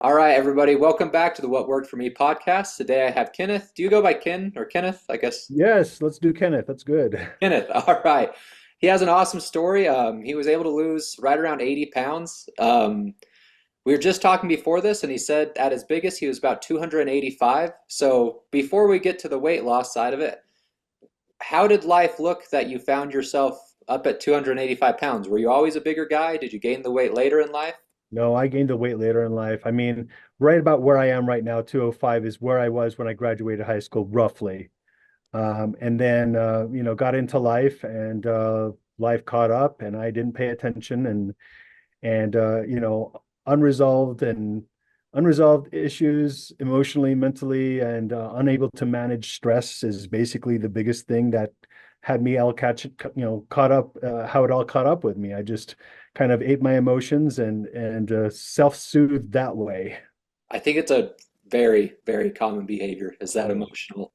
All right, everybody, welcome back to the What Worked For Me podcast. Today I have Kenneth. Do you go by Ken or Kenneth? I guess Yes, let's do Kenneth. That's good. Kenneth. All right. He has an awesome story. He was able to lose right around 80 pounds. We were just talking before this, and he said at his biggest, he was about 285. So before we get to the weight loss side of it, how did life look that you found yourself up at 285 pounds? Were you always a bigger guy? Did you gain the weight later in life? No, I gained the weight later in life. I mean, right about where I am right now, 205 is where I was when I graduated high school, roughly. And then got into life and life caught up and I didn't pay attention and unresolved issues emotionally, mentally, and unable to manage stress is basically the biggest thing that had me all caught up, how it all caught up with me. I just kind of ate my emotions and self-soothed that way. I think it's a very, very common behavior is that Oh, emotional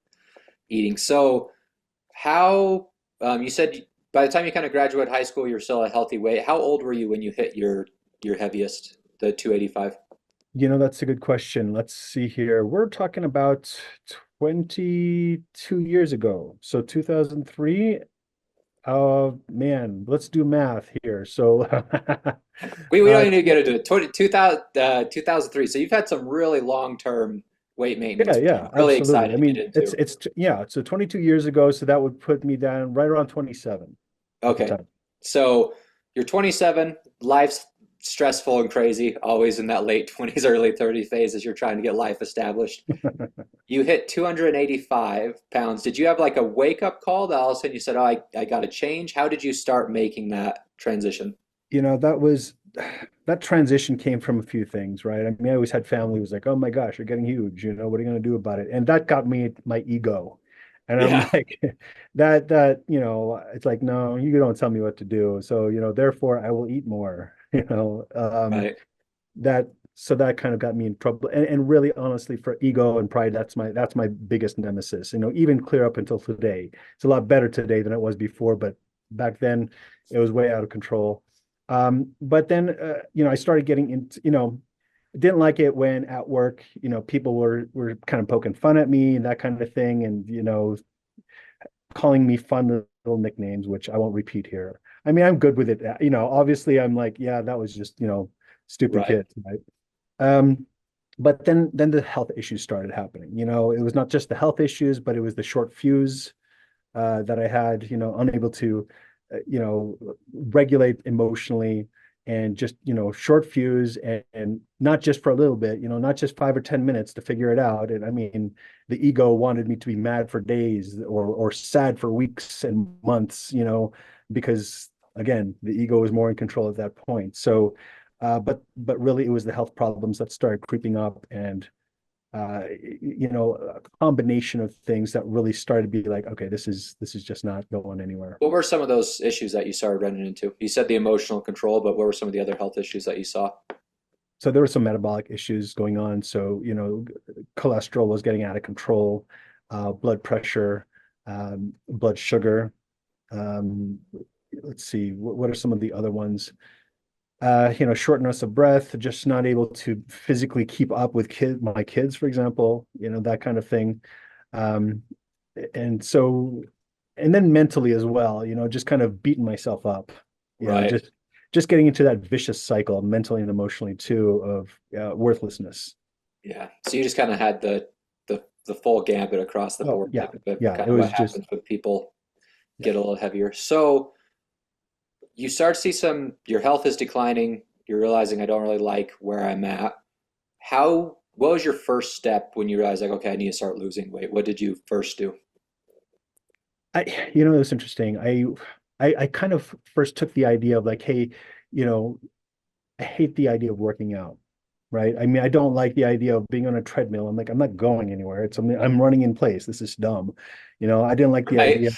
eating. So, how you said by the time you kind of graduated high school, you're still a healthy weight. How old were you when you hit your heaviest, the 285? that's a good question. Let's see here. We're talking about 22 years ago. So 2003. Oh man, let's do math here. So We don't uh, need to get into it. 2003. So you've had some really long-term weight yeah, maintenance, which yeah, I'm really absolutely. excited I to get mean, into. yeah, so 22 years ago, so that would put me down right around 27 at the Okay. time. So you're 27, life's stressful and crazy, always in that late 20s, early 30s phase as you're trying to get life established. You hit 285 pounds. Did you have like a wake up call that all of a sudden you said, "Oh, I got to change"? How did you start making that transition? That was that transition came from a few things, right? I mean, I always had family who was like, "Oh my gosh, you're getting huge. What are you going to do about it?" And that got me my ego. And I'm Yeah, like, it's like, no, you don't tell me what to do. So, therefore I will eat more, right. that so that kind of got me in trouble. And really honestly, for ego and pride, that's my biggest nemesis, even clear up until today. It's a lot better today than it was before, but back then it was way out of control. But then I started getting into, didn't like it when at work, people were kind of poking fun at me and that kind of thing, and calling me fun little nicknames, which I won't repeat here. I mean, I'm good with it. Obviously I'm like, yeah, that was just, stupid Right. kid, right? Um, but then the health issues started happening. It was not just the health issues, but it was the short fuse that I had, unable to, regulate emotionally and just, short fuse and not just for a little bit, not just 5 or 10 minutes to figure it out. And I mean, the ego wanted me to be mad for days or sad for weeks and months, because again, the ego was more in control at that point. So, but really it was the health problems that started creeping up and a combination of things that really started to be like, okay, this is just not going anywhere. What were some of those issues that you started running into? You said the emotional control, but what were some of the other health issues that you saw? So there were some metabolic issues going on. So, cholesterol was getting out of control, blood pressure, blood sugar. Um, let's see, what are some of the other ones? Shortness of breath, just not able to physically keep up with my kids, for example, that kind of thing. Um, and so, and then mentally as well, just kind of beating myself up, you know, Right. just just getting into that vicious cycle mentally and emotionally too of worthlessness. Yeah. So you just kind of had the full gambit across the Oh board yeah, type of yeah. kind It of what was just happens when people yeah. get a little heavier. So you start to see your health is declining. You're realizing I don't really like where I'm at. What was your first step when you realized like, okay, I need to start losing weight? What did you first do? It was interesting. I kind of first took the idea of like, hey, you know, I hate the idea of working out, right? I mean, I don't like the idea of being on a treadmill. I'm like, I'm not going anywhere. I'm running in place. This is dumb. I didn't like the Right. idea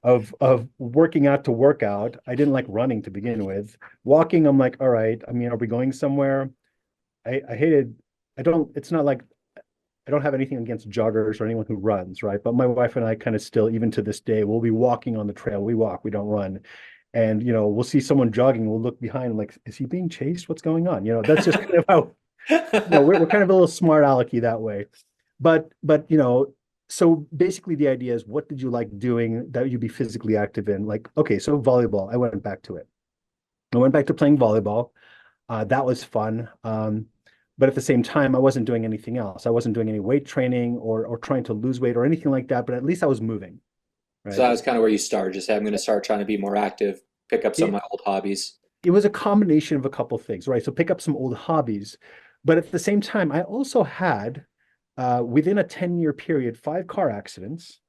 of working out to work out. I didn't like running to begin with. Walking, I'm like, all right. I mean, are we going somewhere? I hated. I don't. It's not like I don't have anything against joggers or anyone who runs, right? But my wife and I kind of still, even to this day, we'll be walking on the trail. We walk, we don't run. And we'll see someone jogging, we'll look behind, like, is he being chased? What's going on? That's just kind of We're kind of a little smart alecky that way. But so basically the idea is what did you like doing that you'd be physically active in? Like, okay, so volleyball, I went back to it. I went back to playing volleyball. That was fun. But at the same time, I wasn't doing anything else. I wasn't doing any weight training or trying to lose weight or anything like that, but at least I was moving, So right? that was kind of where you started. Just, hey, I'm going to start trying to be more active, pick up some of It my old hobbies. it was a combination of a couple things, right? So pick up some old hobbies, but at the same time, I also had within a 10-year period, 5 car accidents,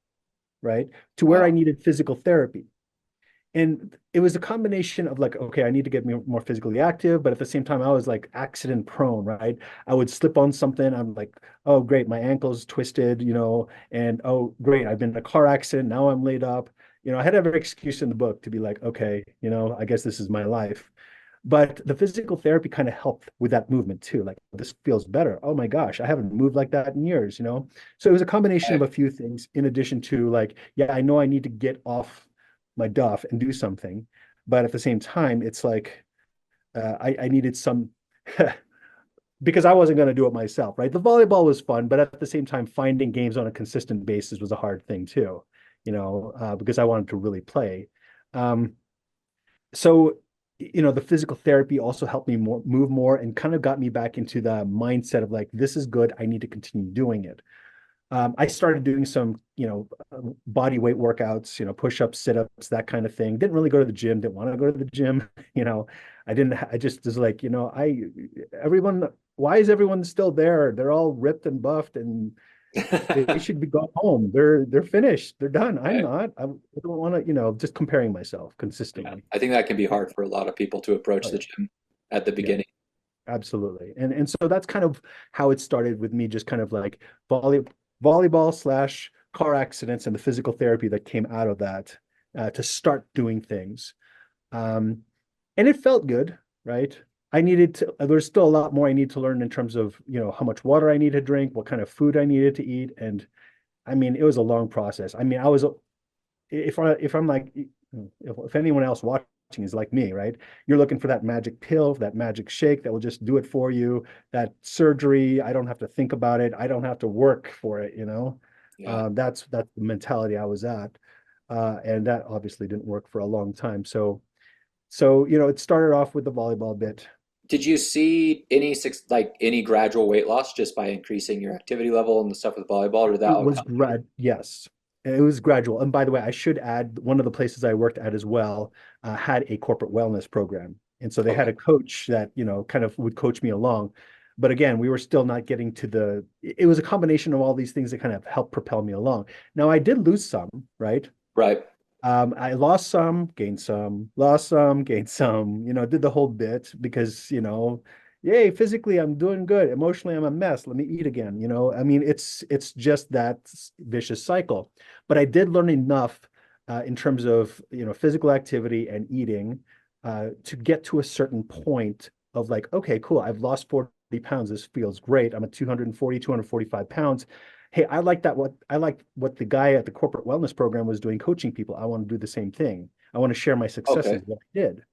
right? To where I Wow. needed physical therapy. And it was a combination of like, okay, I need to get more physically active, but at the same time, I was like accident prone, right? I would slip on something. I'm like, oh, great, my ankle's twisted, and oh, great, I've been in a car accident. Now I'm laid up. I had every excuse in the book to be like, okay, I guess this is my life. But the physical therapy kind of helped with that movement too. Like, this feels better. Oh my gosh, I haven't moved like that in years. So it was a combination of Okay. a few things in addition to like, yeah, I know I need to get off my duff and do something. But at the same time, it's like I needed some because I wasn't going to do it myself, right? The volleyball was fun, but at the same time, finding games on a consistent basis was a hard thing too, because I wanted to really play. Um, so the physical therapy also helped me move more and kind of got me back into the mindset of like, this is good, I need to continue doing it. I started doing some body weight workouts, push-ups, sit-ups, that kind of thing. Didn't really go to the gym, didn't want to go to the gym. I just was like, everyone, why is everyone still there? They're all ripped and buffed and they should be going home. They're finished. They're done. I'm Right. not. I don't want to, just comparing myself Yeah. consistently. I think that can be hard for a lot of people to approach Oh the yeah. gym at the Yeah, beginning. absolutely. And so that's kind of how it started with me, just kind of like volley volleyball slash car accidents and the physical therapy that came out of that to start doing things. Um, and it felt good, right? There's still a lot more I need to learn in terms of, how much water I need to drink, what kind of food I needed to eat. And I mean, it was a long process. I mean, if I'm like, if anyone else watching is like me, right? You're looking for that magic pill, that magic shake that will just do it for you. That surgery, I don't have to think about it. I don't have to work for it. Yeah. That's the mentality I was at, and that obviously didn't work for a long time. So it started off with the volleyball bit. Did you see like any gradual weight loss just by increasing your activity level and the stuff with volleyball, or did that It all was come later? yes. It was gradual. And by the way, I should add one of the places I worked at as well had a corporate wellness program. And so they had Okay. a coach that, kind of would coach me along. But again, we were still not getting it was a combination of all these things that kind of helped propel me along. Now I did lose some, right? Right. I lost some, gained some, lost some, gained some, did the whole bit because, yay, physically I'm doing good. Emotionally, I'm a mess. Let me eat again. I mean, it's just that vicious cycle. But I did learn enough in terms of, physical activity and eating to get to a certain point of like, okay, cool. I've lost 40 pounds. This feels great. I'm at 240, 245 pounds. Hey, I like what the guy at the corporate wellness program was doing, coaching people. I want to do the same thing. I want to share my Okay. successes, what I did.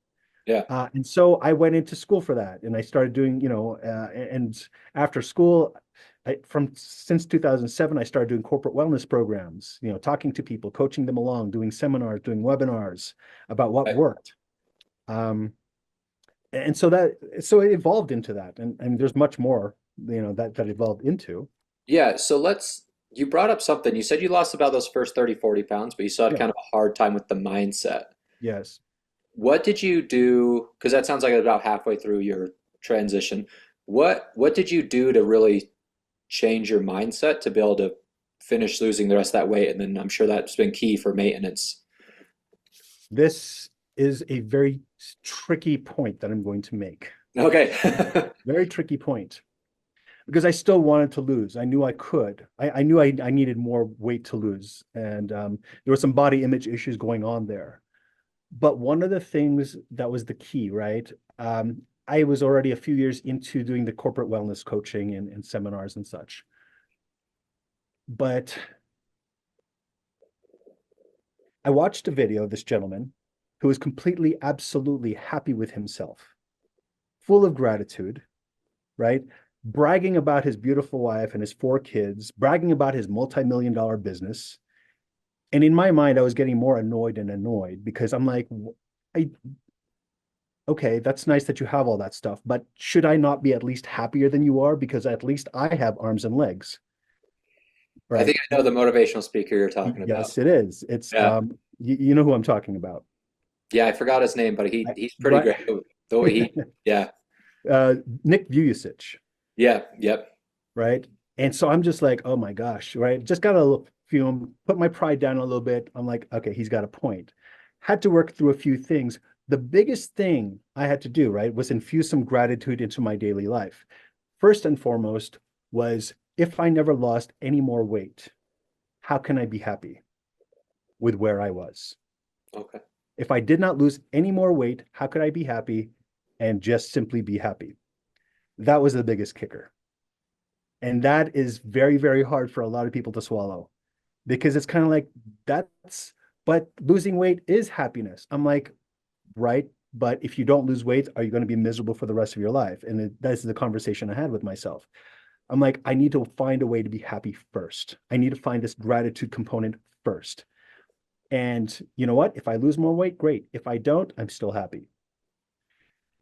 Yeah. And so I went into school for that, and I started doing, and after school, from since 2007, I started doing corporate wellness programs, talking to people, coaching them along, doing seminars, doing webinars about what Right. worked. Um, and so it evolved into that, and there's much more, that evolved into. Yeah. So you brought up something. You said you lost about those first 30, 40 pounds, but you still had Yeah. kind of a hard time with the mindset. Yes. What did you do? Because that sounds like about halfway through your transition. What did you do to really change your mindset to be able to finish losing the rest of that weight? And then I'm sure that's been key for maintenance. This is a very tricky point that I'm going to make. Okay. Very tricky point because I still wanted to lose. I knew I could. I knew I needed more weight to lose. And there were some body image issues going on there. But one of the things that was the key, right? I was already a few years into doing the corporate wellness coaching and seminars and such. But I watched a video of this gentleman who was completely, absolutely happy with himself, full of gratitude, right? bragging about his beautiful wife and his four kids, bragging about his multi-million-dollar business. And in my mind, I was getting more annoyed and annoyed because I'm like, I, okay, that's nice that you have all that stuff, but should I not be at least happier than you are? Because at least I have arms and legs, I right? think I know the motivational speaker you're talking about. Yes, it is. It's Yeah. you know who I'm talking about. Yeah, I forgot his name, but he's pretty Right. great. The way he, yeah, Nick Vujicic, yeah, yep. right? And so I'm just like, oh my gosh, right? Just got to fume, put my pride down a little bit. I'm like, okay, he's got a point. Had to work through a few things. The biggest thing I had to do, right, was infuse some gratitude into my daily life. First and foremost was if I never lost any more weight, how can I be happy with where I was? Okay. If I did not lose any more weight, how could I be happy and just simply be happy? That was the biggest kicker. And that is very, very hard for a lot of people to swallow because it's kind of like but losing weight is happiness. I'm like, right. But if you don't lose weight, are you going to be miserable for the rest of your life? And that's the conversation I had with myself. I'm like, I need to find a way to be happy first. I need to find this gratitude component first. And you know what? If I lose more weight, great. If I don't, I'm still happy.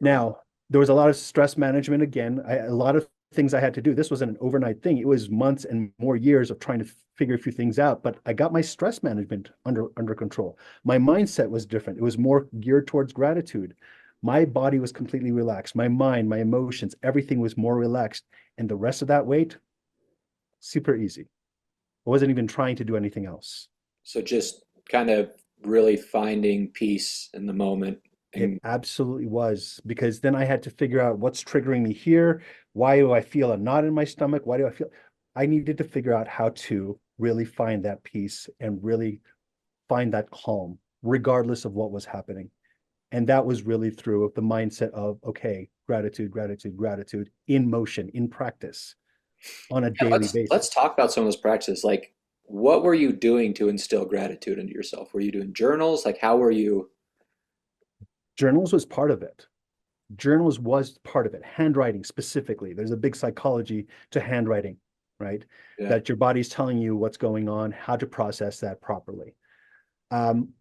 Right. Now, there was a lot of stress management again, a lot of things I had to do. This wasn't an overnight thing. It was months and more years of trying to figure a few things out, but I got my stress management under control. My mindset was different. It was more geared towards gratitude. My body was completely relaxed. My mind, my emotions, everything was more relaxed. And the rest of that weight, super easy. I wasn't even trying to do anything else. So just kind of really finding peace in the moment It and absolutely was because then I had to figure out what's triggering me here. Why do I feel a knot in my stomach? Why do I feel? I needed to figure out how to really find that peace and really find that calm, regardless of what was happening. And that was really through the mindset of, okay, gratitude, gratitude, gratitude in motion, in practice on a yeah, daily let's basis. talk about some of those practices. Like, what were you doing to instill gratitude into yourself? Were you doing journals? Like, how were you? Journals was part of it. Journals was part of it. Handwriting specifically. There's a big psychology to handwriting, right? Yeah, That your body's telling you what's going on, how to process that properly.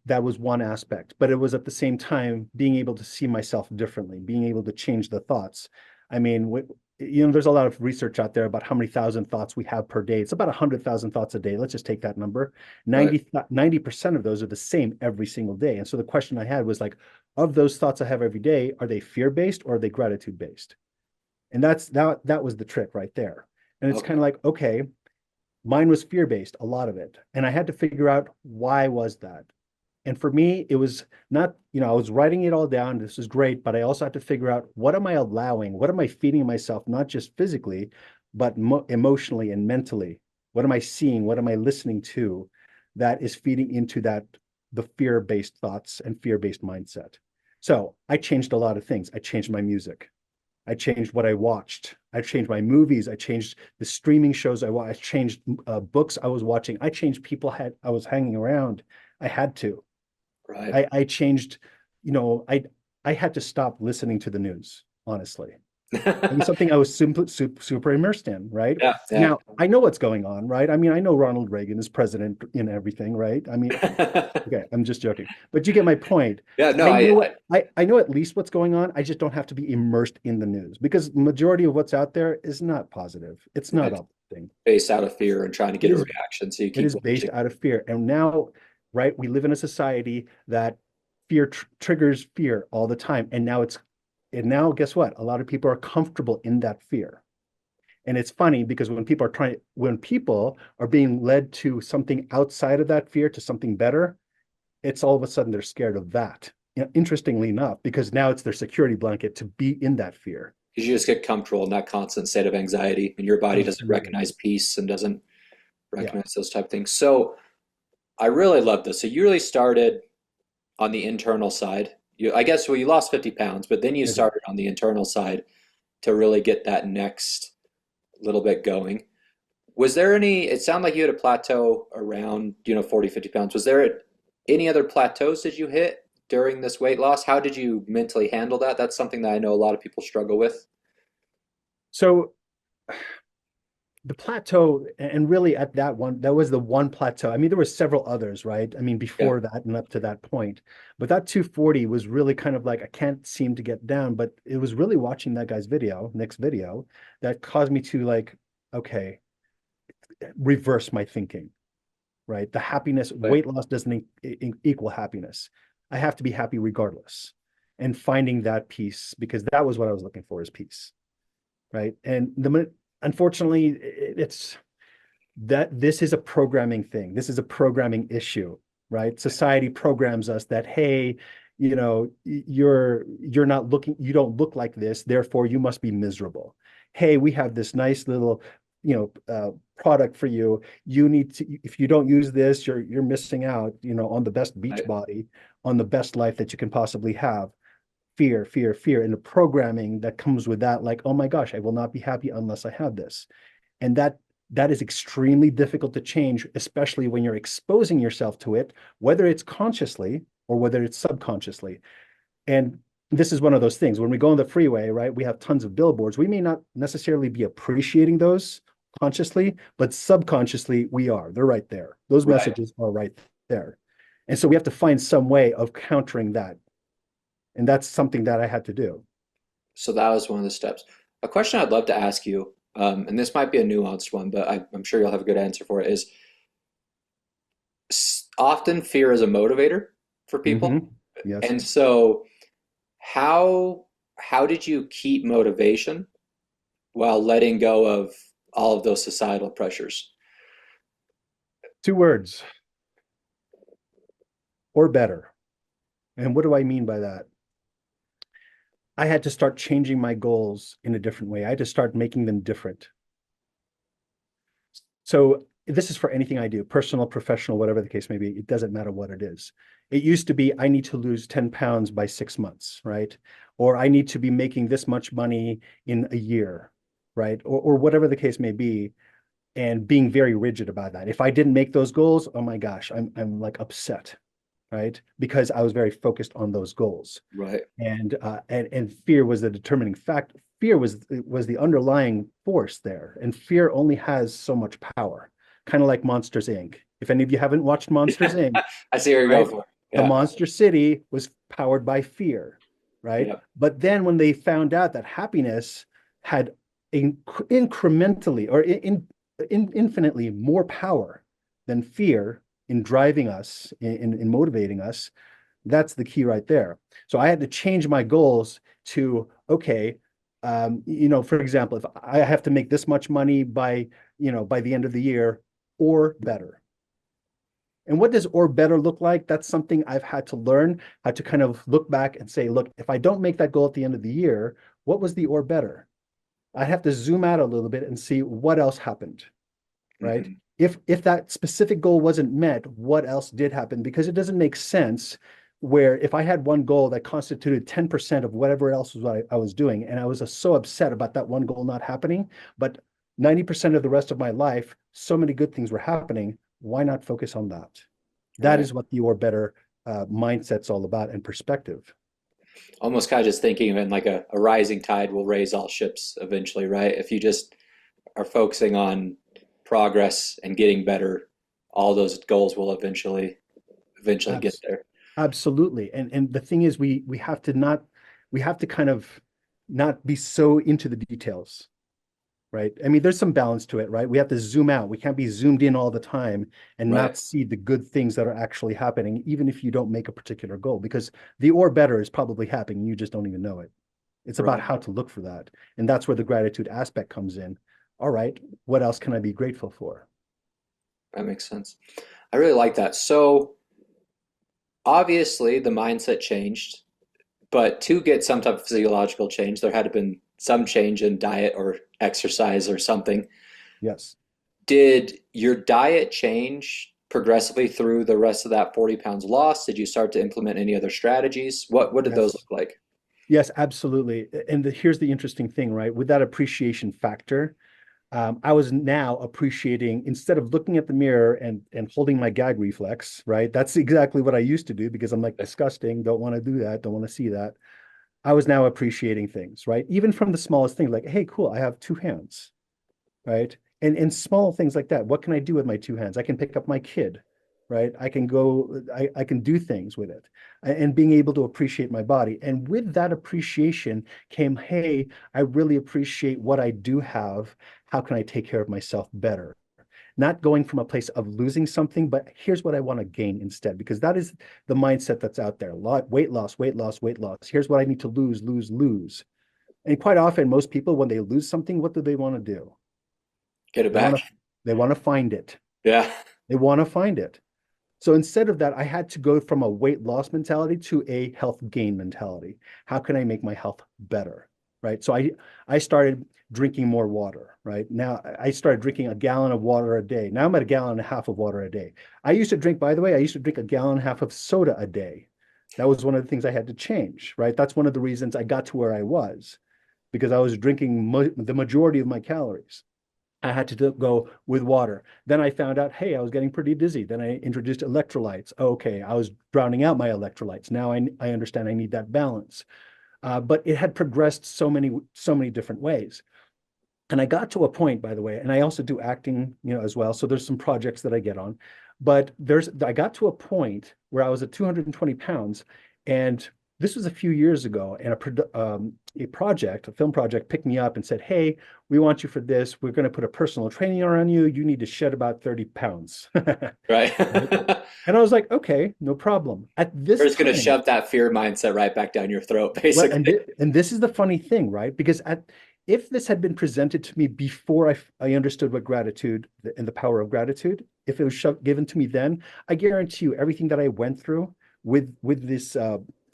That was one aspect, but it was at the same time being able to see myself differently, being able to change the thoughts. I mean, there's a lot of research out there about how many thousand thoughts we have per day. It's about 100,000 thoughts a day. Let's just take that number. right. 90% of those are the same every single day. And so the question I had was like, of those thoughts I have every day, are they fear-based or are they gratitude-based? And that was the trick right there. And it's Okay. kind of like, okay, mine was fear-based, a lot of it. And I had to figure out why was that? And for me, it was not, I was writing it all down. This is great, but I also had to figure out what am I allowing? What am I feeding myself, not just physically, but emotionally and mentally? What am I seeing? What am I listening to that is feeding into the fear-based thoughts and fear-based mindset? So I changed a lot of things. I changed my music. I changed what I watched. I changed my movies. I changed the streaming shows I watched. I changed books I was watching. I changed I was hanging around. I had to. Right. I changed, you know, I had to stop listening to the news, honestly. It was something I was super immersed in, right? Yeah, yeah. Now, I know what's going on, right? I mean, I know Ronald Reagan is president in everything, right? I mean, okay, I'm just joking. But you get my point. Yeah, no, I know I know at least what's going on. I just don't have to be immersed in the news because majority of what's out there is not positive. It's not right. uplifting. Based out of fear and trying to It get a is reaction, so you it keep is based watching. out of fear. And now, right, we live in a society that fear triggers fear all the time. And now guess what? A lot of people are comfortable in that fear. And it's funny because when people are being led to something outside of that fear to something better, it's all of a sudden they're scared of that. Interestingly enough, because now it's their security blanket to be in that fear. Because you just get comfortable in that constant state of anxiety, and your body doesn't Absolutely. recognize peace and doesn't Yeah. recognize those type of things. So I really love this. So you really started on the internal side. I guess, well, you lost 50 pounds, but then you I did. started on the internal side to really get that next little bit going. Was there any, it sounded like you had a plateau around, 40, 50 pounds. Was there any other plateaus that you hit during this weight loss? How did you mentally handle that? That's something that I know a lot of people struggle with. So the plateau, and really at that one, that was the one plateau. I mean, there were several others, right? I mean, Yeah, before that and up to that point. But that 240 was really kind of like I can't seem to get down. But it was really watching that guy's video, next video, that caused me to like, okay, reverse my thinking, right? The happiness, right. weight loss doesn't equal happiness. I have to be happy regardless. And finding that peace, because that was what I was looking for, is peace, right? And unfortunately, it's that this is a programming thing. This is a programming issue, right? Society programs us that, hey, you're not looking, you don't look like this, therefore you must be miserable. Hey, we have this nice little, product for you. You need to, if you don't use this, you're missing out, on the best beach Right. body, on the best life that you can possibly have. Fear, fear, fear, and the programming that comes with that, like, oh my gosh, I will not be happy unless I have this. And that is extremely difficult to change, especially when you're exposing yourself to it, whether it's consciously or whether it's subconsciously. And this is one of those things. When we go on the freeway, right, we have tons of billboards. We may not necessarily be appreciating those consciously, but subconsciously we are. They're right there. Those Right. messages are right there. And so we have to find some way of countering that. And that's something that I had to do. So that was one of the steps. A question I'd love to ask you, and this might be a nuanced one, but I'm sure you'll have a good answer for it, is often fear is a motivator for people. Mm-hmm. Yes. And so how how did you keep motivation while letting go of all of those societal pressures? Two words, or better. And what do I mean by that? I had to start changing my goals in a different way. I had to start making them different. So this is for anything I do, personal, professional, whatever the case may be. It doesn't matter what it is. It used to be I need to lose 10 pounds by 6 months, right? Or I need to be making this much money in a year, right? Or whatever the case may be, and being very rigid about that. If I didn't make those goals, oh my gosh, I'm like upset, right? Because I was very focused on those goals. Right. And fear was the determining fact. Fear was the underlying force there, and fear only has so much power, kind of like Monsters Inc. If any of you haven't watched Monsters Inc., I see where you're going right, for. the Yeah. Monster City was powered by fear, right? Yeah. But then when they found out that happiness had incrementally or infinitely more power than fear in driving us, in motivating us, that's the key right there. So I had to change my goals to, okay, for example, if I have to make this much money by the end of the year or better. And what does or better look like? That's something I've had to learn, had to kind of look back and say, look, if I don't make that goal at the end of the year, what was the or better? I have to zoom out a little bit and see what else happened, right? Hmm. If that specific goal wasn't met, what else did happen? Because it doesn't make sense where if I had one goal that constituted 10% of whatever else was what I was doing, and I was so upset about that one goal not happening, but 90% of the rest of my life, so many good things were happening. Why not focus on that? That Right. is what the or better mindset's all about, and perspective. Almost kind of just thinking of it in like a rising tide will raise all ships eventually, right? If you just are focusing on progress and getting better, all those goals will eventually get Abs- there. Absolutely. And the thing is, we have to kind of not be so into the details, right? I mean, there's some balance to it, right? We have to zoom out. We can't be zoomed in all the time and Right. not see the good things that are actually happening, even if you don't make a particular goal, because the or better is probably happening. You just don't even know it. It's about Right. how to look for that. And that's where the gratitude aspect comes in. All right, what else can I be grateful for? That makes sense. I really like that. So obviously the mindset changed, but to get some type of physiological change, there had to have been some change in diet or exercise or something. Yes. Did your diet change progressively through the rest of that 40 pounds lost? Did you start to implement any other strategies? What did those Yes. look like? Yes, absolutely. And here's the interesting thing, right? With that appreciation factor, I was now appreciating, instead of looking at the mirror and holding my gag reflex, right? That's exactly what I used to do because I'm like disgusting, don't want to do that, don't want to see that. I was now appreciating things, right? Even from the smallest things, like, hey, cool, I have two hands, right? and small things like that. What can I do with my two hands? I can pick up my kid, right? I can go, I can do things with it, and being able to appreciate my body. And with that appreciation came, hey, I really appreciate what I do have. How can I take care of myself better? Not going from a place of losing something, but here's what I want to gain instead, because that is the mindset that's out there. Weight loss, weight loss, weight loss. Here's what I need to lose, lose, lose. And quite often, most people, when they lose something, what do they want to do? Get it They want back. to they want to find it. Yeah. They want to find it. So instead of that, I had to go from a weight loss mentality to a health gain mentality. How can I make my health better? Right. So I started drinking more water. Right. Now I started drinking a gallon of water a day. Now I'm at a gallon and a half of water a day. I used to drink, by the way, I used to drink a gallon and a half of soda a day. That was one of the things I had to change. Right. That's one of the reasons I got to where I was, because I was drinking the majority of my calories. I had to go with water. Then I found out, hey, I was getting pretty dizzy. Then I introduced electrolytes. Okay, I was drowning out my electrolytes. Now I understand I need that balance. But it had progressed so many different ways. And I got to a point, by the way, and I also do acting, as well. So there's some projects that I get on. But I got to a point where I was at 220 pounds, and this was a few years ago, and a film project picked me up and said, hey, we want you for this. We're going to put a personal trainer on you. You need to shed about 30 pounds. Right. Right? And I was like, okay, no problem. At We're this just gonna time, shove that fear mindset right back down your throat, well, and basically. and this is the funny thing, right? Because if this had been presented to me before I understood what gratitude and the power of gratitude, if it was given to me then, I guarantee you everything that I went through with this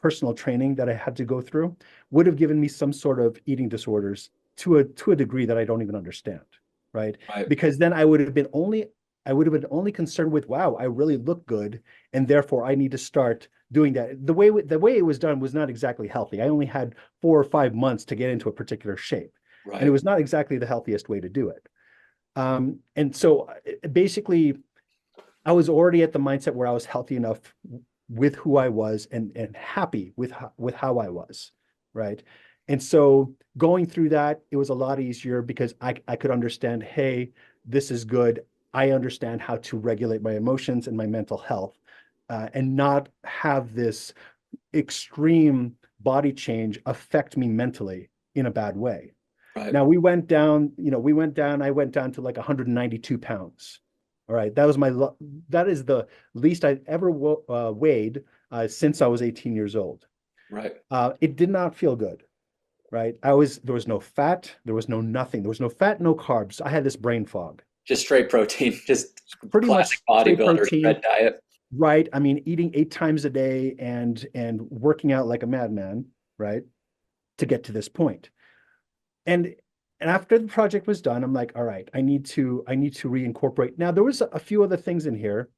personal training that I had to go through would have given me some sort of eating disorders to a degree that I don't even understand, right? Right. Because then I would have been only concerned with, wow, I really look good, and therefore I need to start doing that. The way it was done was not exactly healthy. I only had 4 or 5 months to get into a particular shape, and it Right. was not exactly the healthiest way to do it. And so basically, I was already at the mindset where I was healthy enough with who I was, and happy with how I was, right? And so going through that, it was a lot easier because I could understand, hey, this is good. I understand how to regulate my emotions and my mental health, and not have this extreme body change affect me mentally in a bad way. Right. Now we went down, I went down to like 192 pounds. All right. That is the least I've ever weighed since I was 18 years old. Right. It did not feel good, right? There was no fat, there was no nothing. There was no fat, no carbs. I had this brain fog. Just straight protein. Just Pretty classic much straight bodybuilder protein, shred diet. right? I mean, eating 8 times a day and working out like a madman, right? To get to this point. And and after the project was done, I'm like, all right, I need to reincorporate. Now there was a few other things in here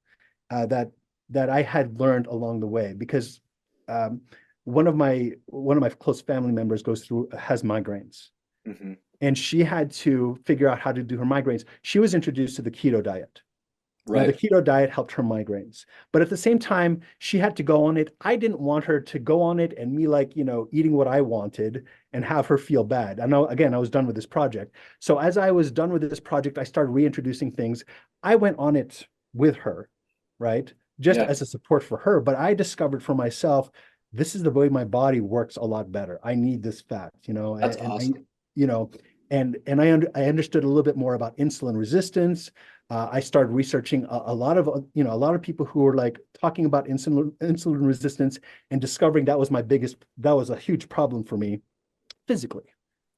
that I had learned along the way, because um, one of my close family members has migraines, Hmm. and she had to figure out how to do her migraines. She was introduced to the keto diet. Now, the Right. keto diet helped her migraines, but at the same time, she had to go on it. I didn't want her to go on it and me, like, eating what I wanted and have her feel bad. I know, again, I was done with this project. So as I was done with this project, I started reintroducing things. I went on it with her, right? Just Yeah. as a support for her. But I discovered for myself, this is the way my body works a lot better. I need this fat, That's and awesome. you know, I understood a little bit more about insulin resistance. I started researching a lot of people who were like talking about insulin resistance, and discovering that was a huge problem for me physically.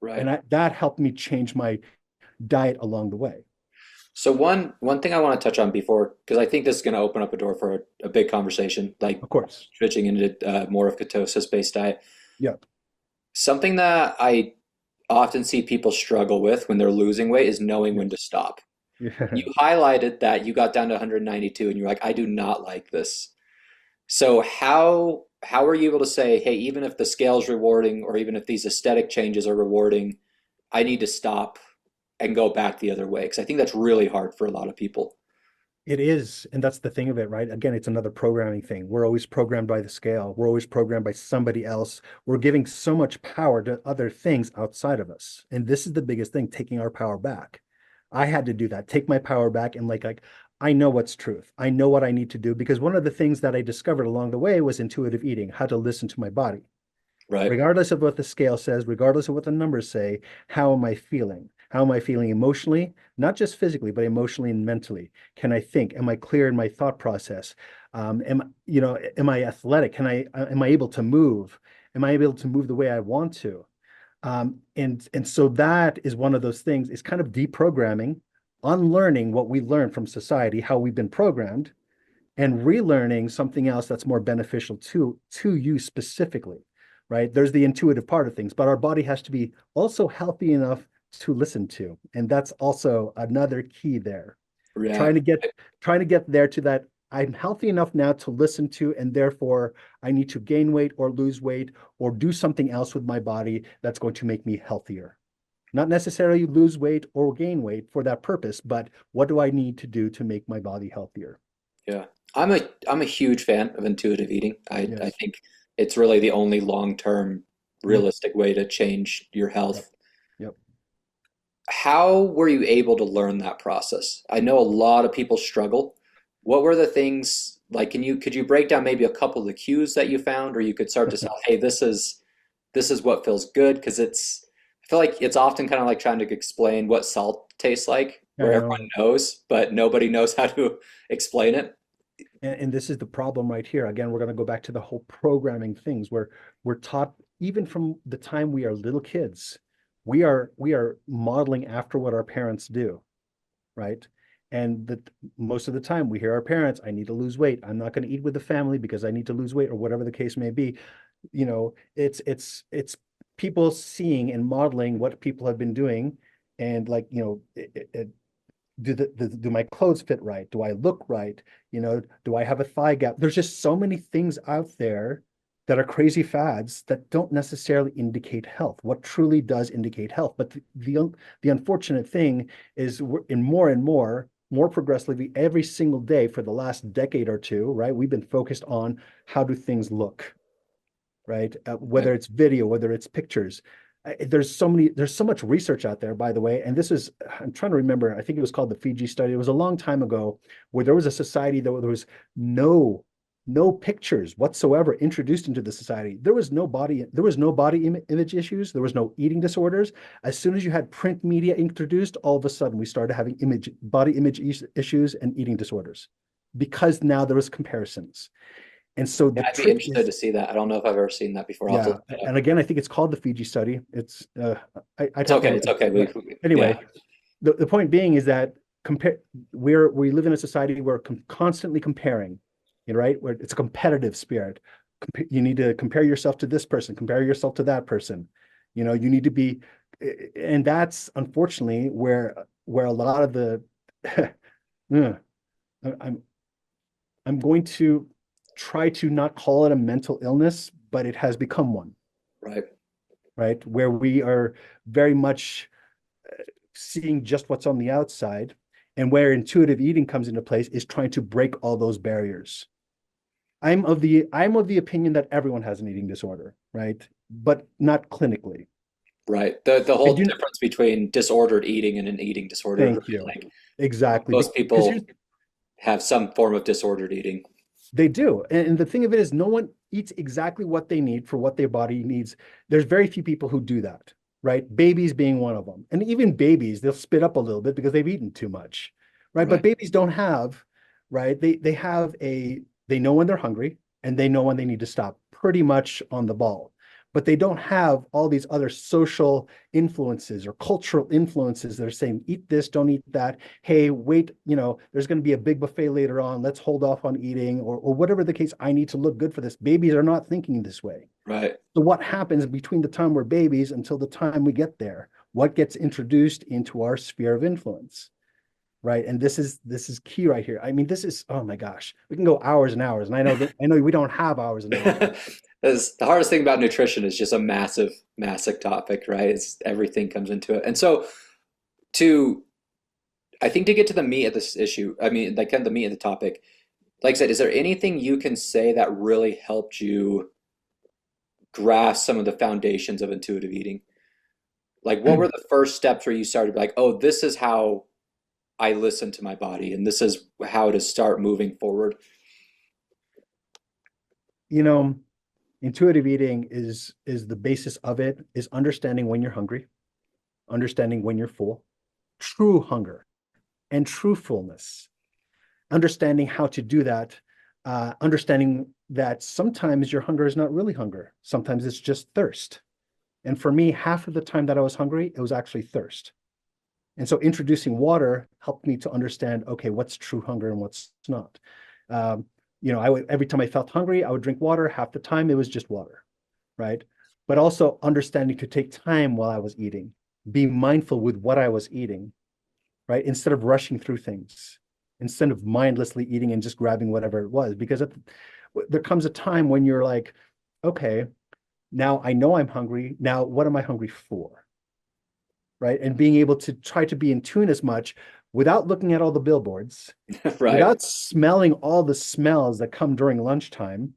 And Right. that helped me change my diet along the way. So one thing I want to touch on before, because I think this is going to open up a door for a big conversation, like Of course. switching into more of ketosis-based diet. Yeah. Something that I often see people struggle with when they're losing weight is knowing when to Yes. stop. You Yeah. highlighted that you got down to 192 and you're like, I do not like this. So how are you able to say, hey, even if the scale is rewarding or even if these aesthetic changes are rewarding, I need to stop and go back the other way? Because I think that's really hard for a lot of people. It is. And that's the thing of it, right? Again, it's another programming thing. We're always programmed by the scale. We're always programmed by somebody else. We're giving so much power to other things outside of us. And this is the biggest thing, taking our power back. I had to do that, take my power back and like I know what's truth. I know what I need to do because one of the things that I discovered along the way was intuitive eating, how to listen to my body. Right. Regardless of what the scale says, regardless of what the numbers say, how am I feeling? How am I feeling emotionally? Not just physically, but emotionally and mentally. Can I think? Am I clear in my thought process? Am I athletic? Am I able to move? Am I able to move the way I want to? And so that is one of those things, is kind of deprogramming, unlearning what we learned from society, how we've been programmed, and relearning something else that's more beneficial to you specifically, right? There's the intuitive part of things, but our body has to be also healthy enough to listen to, and that's also another key there. Yeah. Trying to get trying to get there to that I'm healthy enough now to listen to, and therefore I need to gain weight or lose weight or do something else with my body that's going to make me healthier. Not necessarily lose weight or gain weight for that purpose, but what do I need to do to make my body healthier? Yeah. I'm a huge fan of intuitive eating. I Yes. think it's really the only long-term Mm, realistic way to change your yep. health. Yep. How were you able to learn that process? I know a lot of people struggle. What were the things like, could you break down maybe a couple of the cues that you found, or you could start to tell, hey, this is what feels good? Because I feel like it's often kind of like trying to explain what salt tastes like, I where know. everyone knows, but nobody knows how to explain it. And this is the problem right here. Again, we're going to go back to the whole programming things where we're taught even from the time we are little kids, we are modeling after what our parents do, right? And that most of the time we hear our parents, I need to lose weight. I'm not going to eat with the family because I need to lose weight or whatever the case may be. It's people seeing and modeling what people have been doing, and like, do my clothes fit right? Do I look right? Do I have a thigh gap? There's just so many things out there that are crazy fads that don't necessarily indicate health. What truly does indicate health? But the unfortunate thing is we're in more and more progressively every single day for the last decade or two, right? We've been focused on how do things look, right? Right. Whether it's video, whether it's pictures. There's so much research out there, by the way. And this is, I'm trying to remember, I think it was called the Fiji study. It was a long time ago where there was a society that there was no pictures whatsoever introduced into the society. There was no image issues. There was no eating disorders. As soon as you had print media introduced, all of a sudden we started having body image issues and eating disorders because now there was comparisons. And so Yeah, the I'd be trick interested is, to see that. I don't know if I've ever seen that before. I'll have to yeah, look it up. and again, I think it's called the Fiji study. I'd It's have to okay. look It's it up. okay. But Yeah, anyway, the point being is that we live in a society where constantly comparing, right? Where it's a competitive spirit. You need to compare yourself to this person, compare yourself to that person. You need to be, and that's unfortunately where a lot of the, uh, I'm I'm going to try to not call it a mental illness, but it has become one, right. right? Where we are very much seeing just what's on the outside, and where intuitive eating comes into place is trying to break all those barriers. I'm of the opinion that everyone has an eating disorder, right? But not clinically. Right. The I whole do. difference between disordered eating and an eating disorder, Thank right? you. Like Exactly. most Because people have some form of disordered eating. they do. And the thing of it is, no one eats exactly what they need for what their body needs. There's very few people who do that, right? Babies being one of them. And even babies, they'll spit up a little bit because they've eaten too much, right? But Right. babies don't have, right? They know when they're hungry and they know when they need to stop, pretty much on the ball. But they don't have all these other social influences or cultural influences that are saying, eat this, don't eat that. Hey, wait, there's going to be a big buffet later on. Let's hold off on eating, or whatever the case. I need to look good for this. Babies are not thinking this way. Right. So what happens between the time we're babies until the time we get there? What gets introduced into our sphere of influence? Right. And this is key right here. I mean, this is, oh my gosh, we can go hours and hours. And I know we don't have hours and hours. The hardest thing about nutrition is just a massive, massive topic, right? It's everything comes into it. And so to I think to get to the meat of this issue, I mean, like kind of the meat of the topic, like I said, is there anything you can say that really helped you grasp some of the foundations of intuitive eating? Like, what were the first steps where you started like, oh, this is how? I listen to my body and this is how to start moving forward. You know, intuitive eating is the basis of it is understanding when you're hungry, understanding when you're full, true hunger and true fullness, understanding how to do that, understanding that sometimes your hunger is not really hunger. Sometimes it's just thirst. And for me, half of the time that I was hungry, it was actually thirst. And so introducing water helped me to understand, okay, what's true hunger and what's not. Um, I would every time I felt hungry, I would drink water. Half the time it was just water, right? But also understanding to take time while I was eating, be mindful with what I was eating, right? Instead of rushing through things, instead of mindlessly eating and just grabbing whatever it was. Because there comes a time when you're like, okay, now I know I'm hungry. Now, what am I hungry for? Right. And being able to try to be in tune as much without looking at all the billboards, Right. without smelling all the smells that come during lunchtime,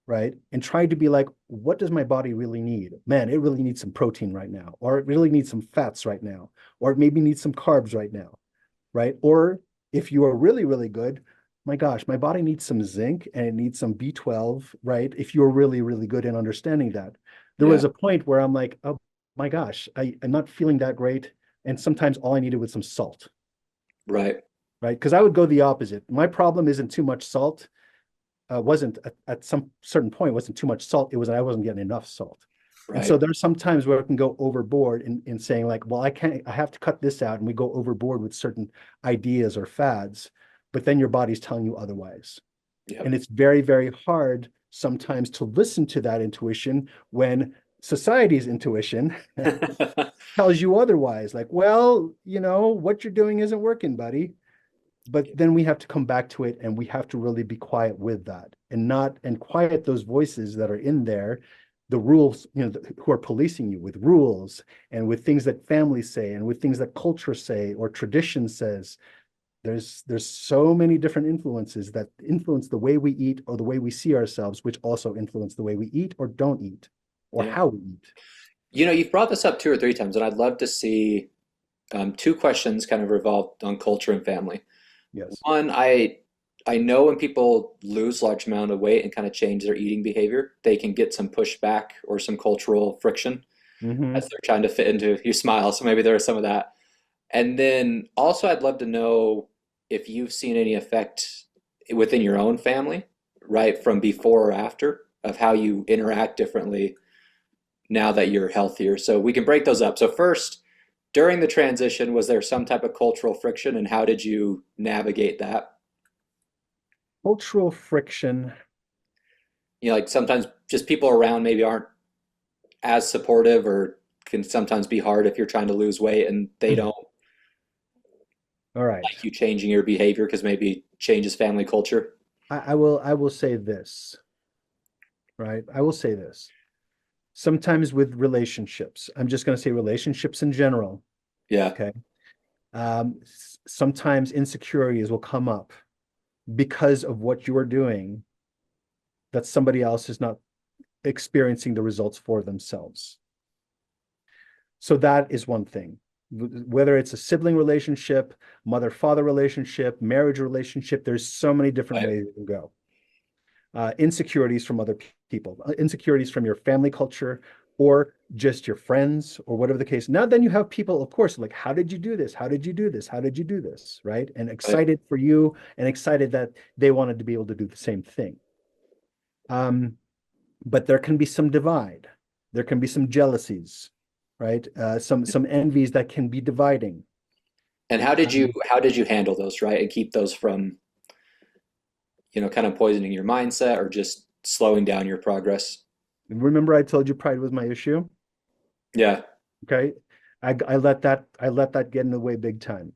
right? And try to be like, what does my body really need? Man, it really needs some protein right now, or it really needs some fats right now, or it maybe needs some carbs right now, right? Or if you are really, really good, my gosh, my body needs some zinc and it needs some B12, right? If you're really, really good in understanding that. There Yeah. was a point where I'm like, oh my gosh, I'm not feeling that great. And sometimes all I needed was some salt, Right. right? Because I would go the opposite. My problem isn't too much salt. Wasn't at some certain point wasn't too much salt. It was I wasn't getting enough salt. And so Right. there's some times where I can go overboard in saying like, well, I have to cut this out. And we go overboard with certain ideas or fads, but then your body's telling you otherwise. And Yep. it's very, very hard sometimes to listen to that intuition when society's intuition tells you otherwise. Like, well, what you're doing isn't working, buddy. But then we have to come back to it and we have to really be quiet with that and not and quiet those voices that are in there, the rules, who are policing you with rules and with things that families say and with things that culture say or tradition says. There's so many different influences that influence the way we eat or the way we see ourselves, which also influence the way we eat or don't eat or Yeah. how we eat. You've brought this up two or three times, and I'd love to see two questions kind of revolved on culture and family. Yes. One, I know when people lose large amount of weight and kind of change their eating behavior, they can get some pushback or some cultural friction Mm-hmm. as they're trying to fit into your smile. So maybe there is some of that. And then also, I'd love to know if you've seen any effect within your own family, right, from before or after, of how you interact differently now that you're healthier. So we can break those up. So first, during the transition, was there some type of cultural friction, and how did you navigate that? Cultural friction. Like sometimes just people around maybe aren't as supportive, or can sometimes be hard if you're trying to lose weight and they don't All right. like you changing your behavior because maybe it changes family culture. I will say this, right? I will say this. Sometimes with relationships, I'm just going to say relationships in general. Yeah, Okay. Sometimes insecurities will come up because of what you're doing that somebody else is not experiencing the results for themselves. So that is one thing. Whether it's a sibling relationship, mother-father relationship, marriage relationship, there's so many different right. ways it can go. Insecurities from other people, insecurities from your family culture, or just your friends, or whatever the case. Now, then you have people, of course, like, how did you do this? How did you do this? How did you do this? Right? And Right. excited for you and excited that they wanted to be able to do the same thing. Um, but there can be some divide. There can be some jealousies, right? Some envies that can be dividing. And how did you handle those, right? And keep those from, kind of poisoning your mindset or just slowing down your progress. Remember, I told you pride was my issue. Yeah. Okay, I let that get in the way big time,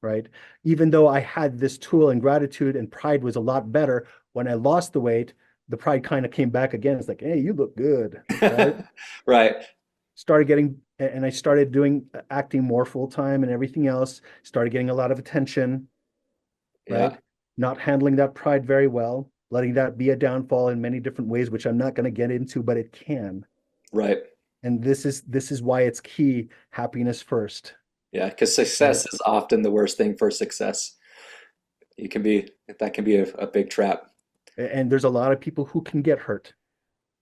right? Even though I had this tool and gratitude and pride was a lot better when I lost the weight, the pride kind of came back again. It's like, hey, you look good, right? Right. Started getting, and I started doing acting more full time and everything else. Started getting a lot of attention, Yeah. right? Not handling that pride very well, letting that be a downfall in many different ways, which I'm not going to get into, but it can. Right. And this is why it's key, happiness first. Yeah, because right? success is often the worst thing for success. You can be that can be a big trap. And there's a lot of people who can get hurt,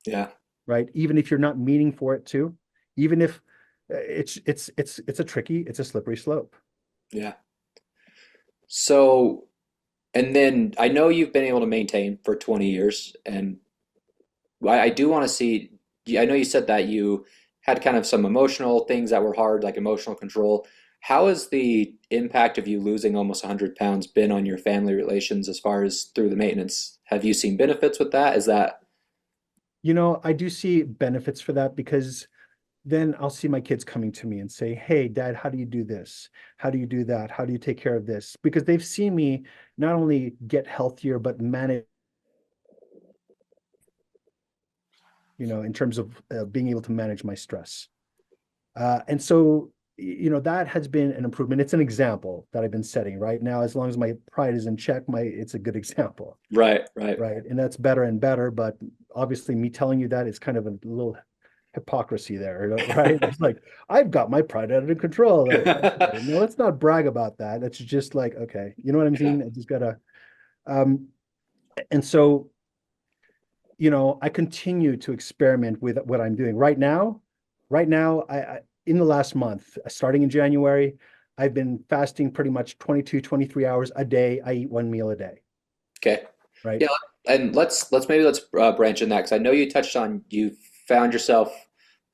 Yeah, right? Even if you're not meaning for it to, even if it's a tricky, it's a slippery slope. yeah. So, and then I know you've been able to maintain for 20 years, and I do want to see. I know you said that you had kind of some emotional things that were hard, like emotional control. How has the impact of you losing almost 100 pounds been on your family relations as far as through the maintenance? Have you seen benefits with that? Is that I do see benefits for that because then I'll see my kids coming to me and say, "Hey, Dad, how do you do this? How do you do that? How do you take care of this?" Because they've seen me not only get healthier, but manage, in terms of being able to manage my stress. And so, that has been an improvement. It's an example that I've been setting right now. As long as my pride is in check, it's a good example, right, right? right? And that's better and better. But obviously, me telling you that is kind of a little hypocrisy there, right? It's like I've got my pride under control. Like, okay, no, let's not brag about that. That's just like, okay, you know what I'm Yeah. saying? I just gotta. Um, and so, I continue to experiment with what I'm doing right now. Right now, I in the last month, starting in January, I've been fasting pretty much 22, 23 hours a day. I eat one meal a day, Okay. right? Yeah, and let's branch in that because I know you touched on you found yourself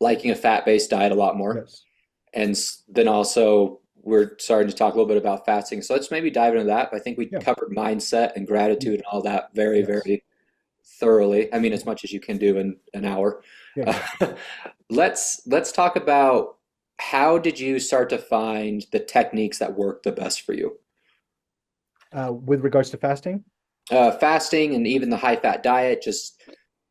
liking a fat-based diet a lot more, Yes. and then also we're starting to talk a little bit about fasting. So let's maybe dive into that. I think we Yeah. covered mindset and gratitude and all that very, Yes. very thoroughly. I mean, as much as you can do in an hour. Yeah, Uh, yeah. let's talk about how did you start to find the techniques that work the best for you? With regards to fasting, Fasting and even the high fat diet, just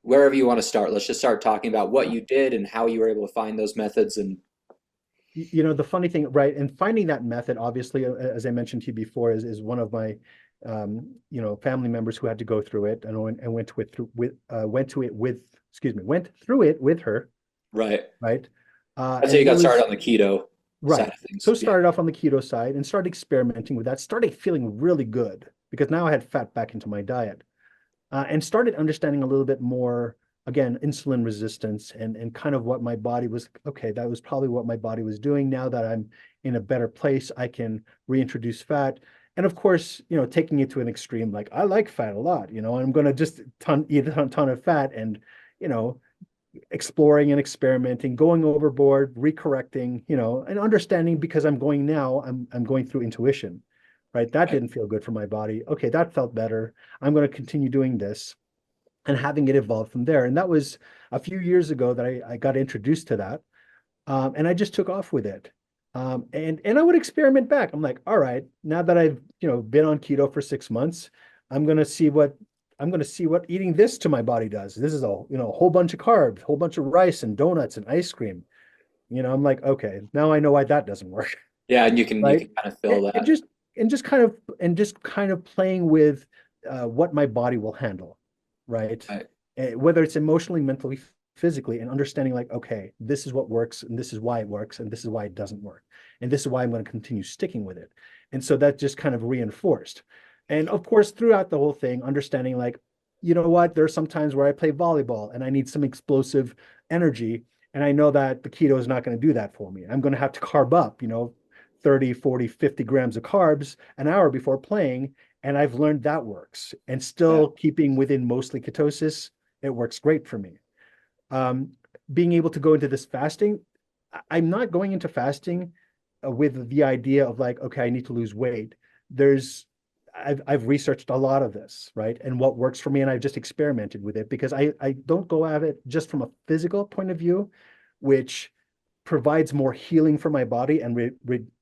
wherever you want to start. Let's just start talking about what you did and how you were able to find those methods. And the funny thing, right? And finding that method, obviously, as I mentioned to you before, is one of my, family members who had to go through it and went to it through with went to it with, excuse me, went through it with her, right, right? that's how And you it got started was on the keto side right. of things. So Yeah, started off on the keto side and started experimenting with that. Started feeling really good because now I had fat back into my diet, and started understanding a little bit more, again, insulin resistance and kind of what my body was. Okay, that was probably what my body was doing. Now that I'm in a better place, I can reintroduce fat. And of course, taking it to an extreme, like I like fat a lot, I'm going to just eat a ton of fat and, you know, exploring and experimenting, going overboard, recorrecting, and understanding because I'm going through intuition, right? That right. didn't feel good for my body. Okay, that felt better. I'm going to continue doing this and having it evolve from there. And that was a few years ago that I got introduced to that. And I just took off with it. And I would experiment back. I'm like, all right, now that I've been on keto for 6 months, I'm gonna see what eating this to my body does. This is a whole bunch of carbs, whole bunch of rice and donuts and ice cream. I'm like, okay, now I know why that doesn't work, Yeah, and you can right? kind of And, feel and that. just and just kind of playing with what my body will handle, right? Right, Whether it's emotionally, mentally, physically, and understanding like, okay, this is what works, and this is why it works, and this is why it doesn't work, and this is why I'm going to continue sticking with it. And so that just kind of reinforced. And of course, throughout the whole thing, understanding like, you know what, there are some times where I play volleyball and I need some explosive energy. And I know that the keto is not going to do that for me. I'm going to have to carb up, 30, 40, 50 grams of carbs an hour before playing. And I've learned that works. And yeah, still keeping within mostly ketosis, it works great for me. Um, Being able to go into this fasting, I'm not going into fasting with the idea of like, okay, I need to lose weight. There's I've researched a lot of this, right? And what works for me, and I've just experimented with it because I don't go at it just from a physical point of view, which provides more healing for my body and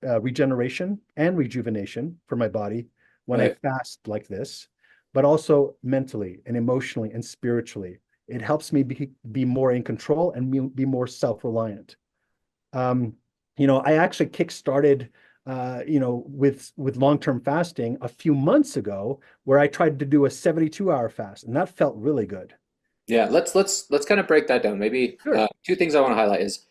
regeneration and rejuvenation for my body when I right. fast like this, but also mentally and emotionally and spiritually. It helps me be more in control and be more self-reliant. Um, I actually kick-started, with long-term fasting a few months ago, where I tried to do a 72-hour fast, and that felt really good. Yeah, let's kind of break that down. Maybe Sure. two things I want to highlight is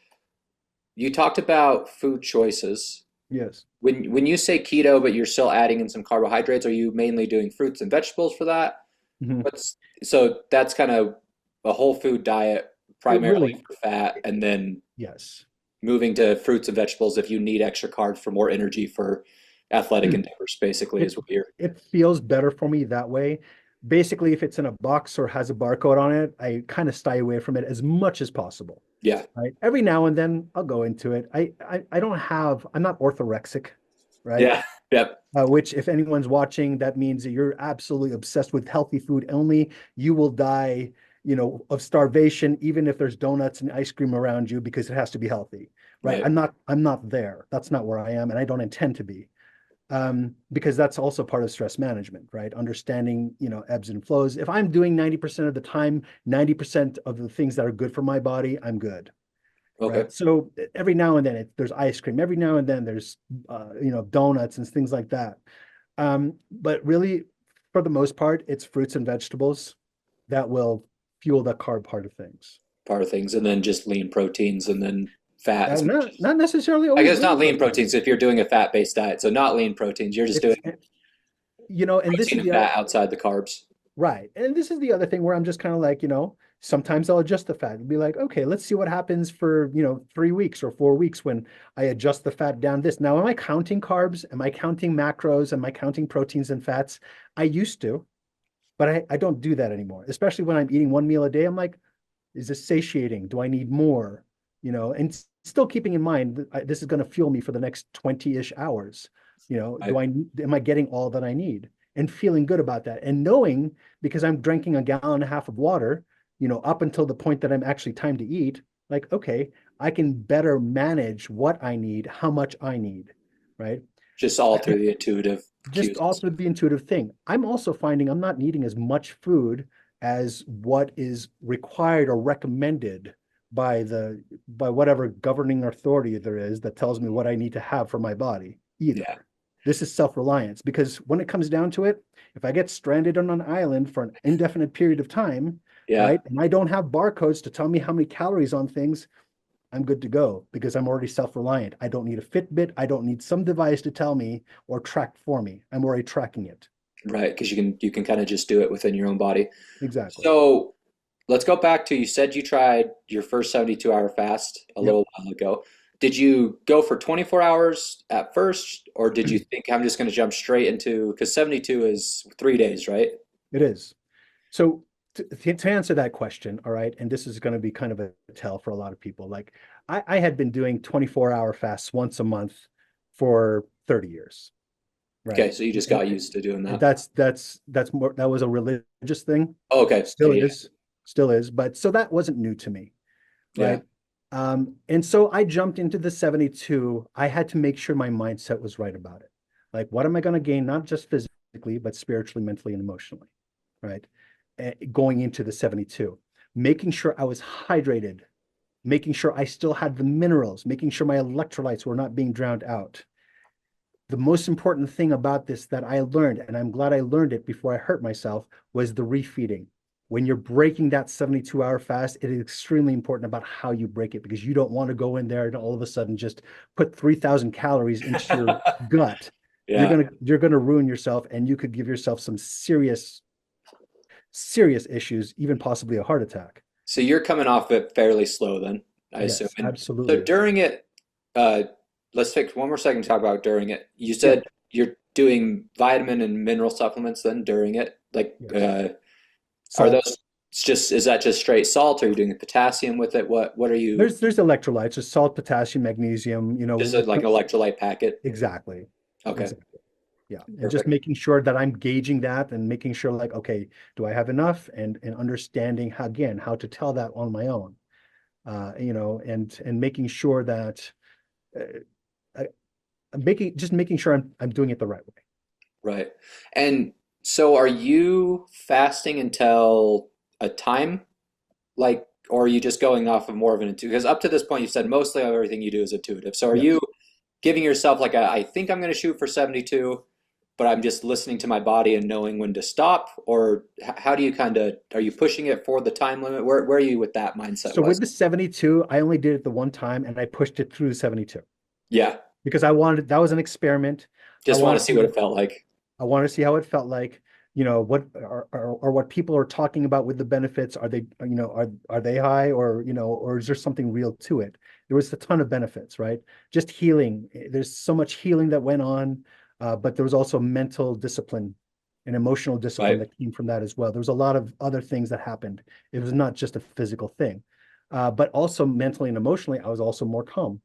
you talked about food choices. Yes. When you say keto, but you're still adding in some carbohydrates, are you mainly doing fruits and vegetables for that? Mhm. What's so that's kind of a whole food diet It primarily really, for fat, and then yes. moving to fruits and vegetables if you need extra carbs for more energy for athletic endeavors, basically is It what you're. it feels better for me that way. Basically, if it's in a box or has a barcode on it, I kind of stay away from it as much as possible. Yeah, Right. Every now and then I'll go into it. I don't have, I'm not orthorexic, right? yeah, yep, Which if anyone's watching, that means that you're absolutely obsessed with healthy food only. You will die, of starvation, even if there's donuts and ice cream around you, because it has to be healthy, right? right. I'm not there. That's not where I am, and I don't intend to be. Because that's also part of stress management, right? Understanding, ebbs and flows. If I'm doing 90% of the time, 90% of the things that are good for my body, I'm good, Okay, right? So every now and then there's ice cream. Every now and then there's, donuts and things like that. But really, for the most part, it's fruits and vegetables that will fuel the carb part of things. part of things, and then just lean proteins, and then fat as much Not as. not necessarily I always guess not lean lean proteins. proteins if you're doing a fat-based diet. So not lean proteins. You're just doing It's and this protein is and fat outside the carbs. right. And this is the other thing where I'm just kind of like, sometimes I'll adjust the fat and be like, okay, let's see what happens for, 3 weeks or 4 weeks when I adjust the fat down this. Now, am I counting carbs? Am I counting macros? Am I counting proteins and fats? I used to, but I don't do that anymore, especially when I'm eating one meal a day. I'm like, is this satiating? Do I need more? And still keeping in mind that this is going to fuel me for the next 20-ish hours. Right. Am I getting all that I need? And feeling good about that. And knowing because I'm drinking a gallon and a half of water, up until the point that I'm actually time to eat, like, okay, I can better manage what I need, how much I need, right? Just all through the intuitive Just cues. all through the intuitive thing. I'm also finding I'm not needing as much food as what is required or recommended by whatever governing authority there is that tells me what I need to have for my body Yeah, either. This is self-reliance because when it comes down to it, if I get stranded on an island for an indefinite period of time, yeah, right, and I don't have barcodes to tell me how many calories on things, I'm good to go because I'm already self-reliant. I don't need a Fitbit. I don't need some device to tell me or track for me. I'm already tracking it. right. Because you can kind of just do it within your own body. Exactly. So let's go back to you said you tried your first 72-hour fast a Yep. little while ago. Did you go for 24 hours at first, or did you think I'm just going to jump straight into because 72 is 3 days, right? It is. So to answer that question, all right, and this is going to be kind of a tell for a lot of people. Like I had been doing 24-hour fasts once a month for 30 years, Okay, right? so you just And got used to doing that. that's more that was a religious thing. Oh, okay. Still Yeah, yeah, is, still is, but so that wasn't new to me, yeah. right? And so I jumped into the 72. I had to make sure my mindset was right about it. Like, what am I going to gain, not just physically, but spiritually, mentally, and emotionally, right? Going into the 72, making sure I was hydrated, making sure I still had the minerals, making sure my electrolytes were not being drowned out. The most important thing about this that I learned, and I'm glad I learned it before I hurt myself, was the refeeding. When you're breaking that 72-hour fast, it is extremely important about how you break it because you don't want to go in there and all of a sudden just put 3,000 calories into your gut. You're Yeah. gonna you're gonna ruin yourself, and you could give yourself some serious, serious issues, even possibly a heart attack. So you're coming off it fairly slow then, I assume. Yes, And so absolutely. during it, uh, let's take one more second to talk about during it. You Yeah, said you're doing vitamin and mineral supplements then during it. Like, yes. are Salt. those just, is that just straight salt? Or are you doing potassium with it? What are you, There's electrolytes, there's salt, potassium, magnesium, just a, like an electrolyte packet? exactly. Okay, Exactly. Yeah. And just perfect. making sure that I'm gauging that and making sure like, okay, do I have enough? And understanding how, again, how to tell that on my own. And making sure that uh, I'm making sure I'm doing it the right way. Right. And so are you fasting until a time? Like, or are you just going off of more of an intuitive? Because up to this point, you said mostly everything you do is intuitive. So are you Yes. giving yourself like a, I think I'm going to shoot for 72, but I'm just listening to my body and knowing when to stop? Or how do you kind of, are you pushing it for the time limit? Where are you with that mindset So wise? with the 72, I only did it the one time and I pushed it through the 72. Yeah. because I wanted, that was an experiment. I Just want to wanted see what to it felt like. I want to see how it felt like, what or what people are talking about with the benefits. Are they, are they high, or, or is there something real to it? There was a ton of benefits, right? Just healing. There's so much healing that went on, but there was also mental discipline and emotional discipline Right. that came from that as well. There was a lot of other things that happened. It was not just a physical thing, but also mentally and emotionally, I was also more calm.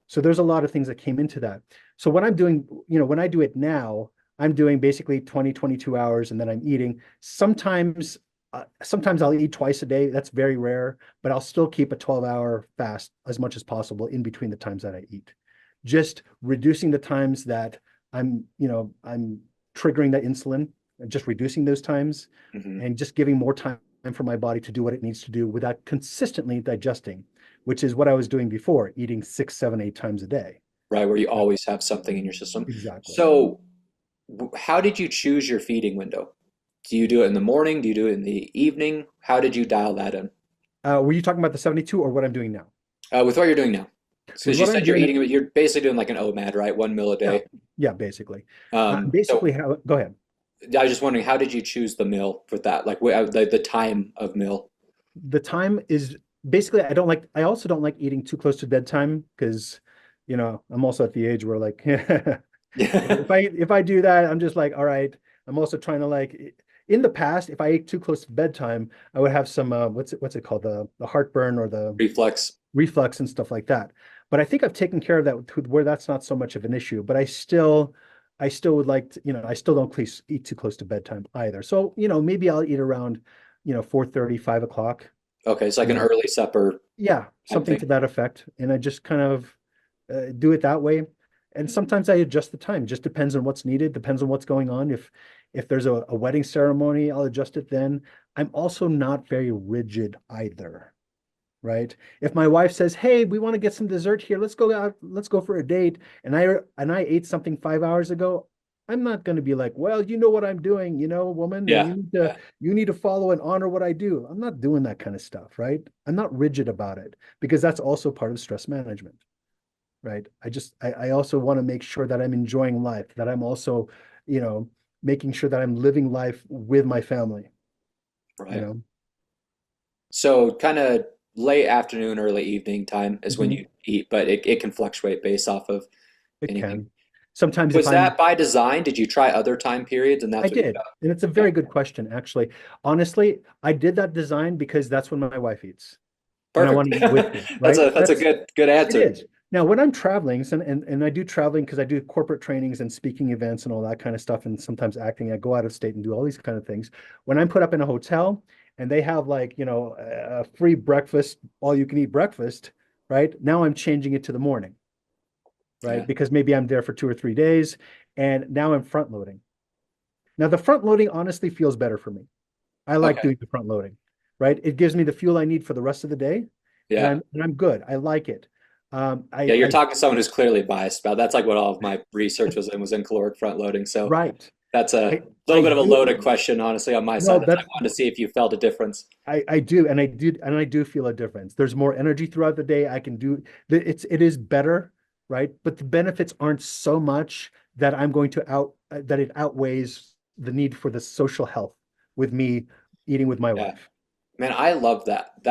So there's a lot of things that came into that. So when I'm doing, when I do it now, I'm doing basically 20, 22 hours and then I'm eating. Sometimes I'll eat twice a day. That's very rare, but I'll still keep a 12-hour fast as much as possible in between the times that I eat. Just reducing the times that I'm triggering the insulin and just reducing those times Hmm. and just giving more time for my body to do what it needs to do without consistently digesting, which is what I was doing before, eating six, seven, 8 times a day. Right, where you always have something in your system. Exactly. So, how did you choose your feeding window? Do you do it in the morning? Do you do it in the evening? How did you dial that in? Were you talking about the 72 or what I'm doing now? With what you're doing now, With because you what I'm said you're doing, eating, you're basically doing like an OMAD, right? 1 meal a yeah, day. yeah, basically. So Basically, how, go ahead. I was just wondering, how did you choose the meal for that? Like the time of meal? The time is basically, I also don't like eating too close to bedtime because, I'm also at the age where like, Yeah. if I do that, I'm just like, all right. I'm also trying to like, in the past, if I ate too close to bedtime, I would have some, what's it called? The heartburn or the Reflex. reflux and stuff like that. But I think I've taken care of that where that's not so much of an issue. But I still would like to, I still don't eat too close to bedtime either. So, maybe I'll eat around, 4:30, 5 o'clock. Okay, it's like You an know, early supper yeah, type something thing. to that effect. And I just kind of do it that way. And sometimes I adjust the time. Just depends on what's needed, depends on what's going on. If there's a wedding ceremony, I'll adjust it then. I'm also not very rigid either, right? If my wife says, "Hey, we want to get some dessert here. Let's go out. Let's go for a date," and I ate something 5 hours ago, I'm not going to be like, "Well, you know what I'm doing, woman, and Yeah. you need to follow and honor what I do." I'm not doing that kind of stuff, right? I'm not rigid about it because that's also part of stress management, right? I also want to make sure that I'm enjoying life, that I'm also, you know, making sure that I'm living life with my family, you Right. know. So kind of late afternoon, early evening time is when Mhm. you eat, but it can fluctuate based off of It anything. can. Sometimes if Was that I'm by design? Did you try other time periods and I that's what you did. got? And it's a Okay. very good question, actually. Honestly, I did that design because that's when my wife eats. And I Perfect. want to eat with her, That's right? a good It answer. is. Now, when I'm traveling, and I do traveling because I do corporate trainings and speaking events and all that kind of stuff, and sometimes acting, I go out of state and do all these kind of things. When I'm put up in a hotel and they have like, a free breakfast, all you can eat breakfast, right? Now I'm changing it to the morning, Yeah. right? Because maybe I'm there for 2 or 3 days and now I'm front loading. Now, the front loading honestly feels better for me. I like Okay. doing the front loading, right? It gives me the fuel I need for the rest of the day, and Yeah. I'm good. I like it. Yeah, you're I talking to someone who's clearly biased about. That's like what all of my research was in caloric front loading. So right. that's a I little I bit of a do. loaded question, honestly, on my No, side. That's I that's wanted to see if you felt a difference. I do, and I do feel a difference. There's more energy throughout the day. I can do it is better, right? But the benefits aren't so much that I'm going to that it outweighs the need for the social health with me eating with my Yeah. wife. Man, I love that.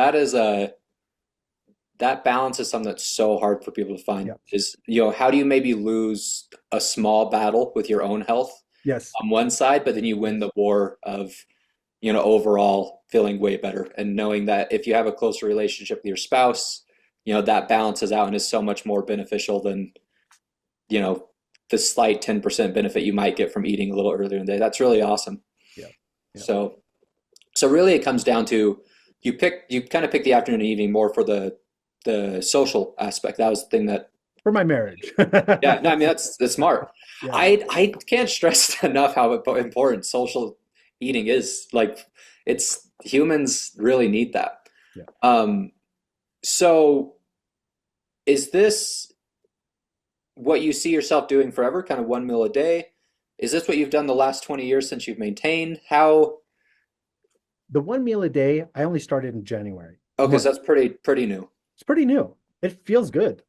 That balance is something that's so hard for people to find. Yeah. Is, how do you maybe lose a small battle with your own health Yes. on one side, but then you win Yes. the war of, overall feeling way better and knowing that if you have a closer relationship with your spouse, that balances out and is so much more beneficial than, you know, the slight 10% benefit you might get from eating a little earlier in the day. That's really awesome. Yeah. Yeah. So, so really it comes down to you kind of pick the afternoon and evening more for the social aspect. That was the thing that, For my marriage. yeah, no, I mean that's smart. Yeah. I can't stress enough how important social eating is. Like it's humans really need that. Yeah. Um, so is this what you see yourself doing forever, kind of 1 meal a day? Is this what you've done the last 20 years since you've maintained? How? The one meal a day, I only started in January. Oh, because that's pretty new. It's pretty new. It feels good,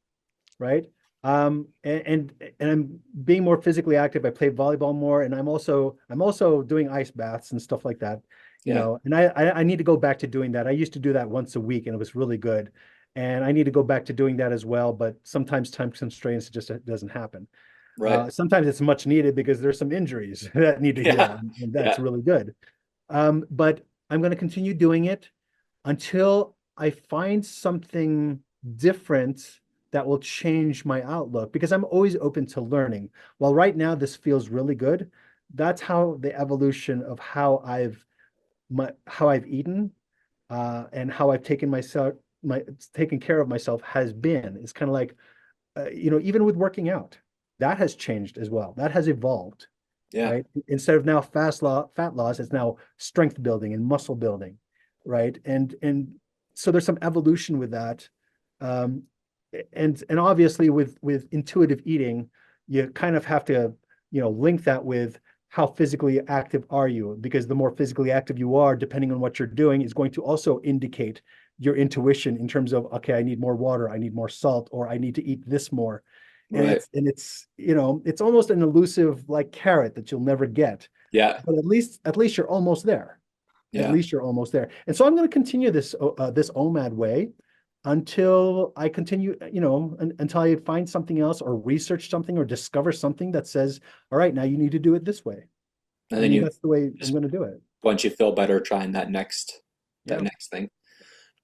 right? And I'm being more physically active. I play volleyball more, and I'm also doing ice baths and stuff like that, Yeah. and I need to go back to doing that. I used to do that once a week, and it was really good. And I need to go back to doing that as well, but sometimes time constraints, it just doesn't happen. Right. Sometimes it's much needed because there's some injuries that need to heal, Yeah. and Yeah. that's really good. But I'm going to continue doing it until I find something different that will change my outlook because I'm always open to learning. While right now this feels really good, that's how the evolution of how I've eaten and how I've taken care of myself has been. It's kind of like even with working out, that has changed as well. That has evolved, Yeah. right? Instead of now fat loss, it's now strength building and muscle building, right? And so there's some evolution with that. Um, and obviously with intuitive eating, you kind of have to, link that with how physically active are you? Because the more physically active you are, depending on what you're doing, is going to also indicate your intuition in terms of, okay, I need more water, I need more salt, or I need to eat this more. And Right. it's almost an elusive like carrot that you'll never get. Yeah. But at least you're almost there. At Yeah. least you're almost there. And so I'm going to continue this OMAD way until I continue, until I find something else or research something or discover something that says, all right, now you need to do it this way. And I then mean, you that's the way I'm just going to do it. once you feel better trying that Yeah. next thing.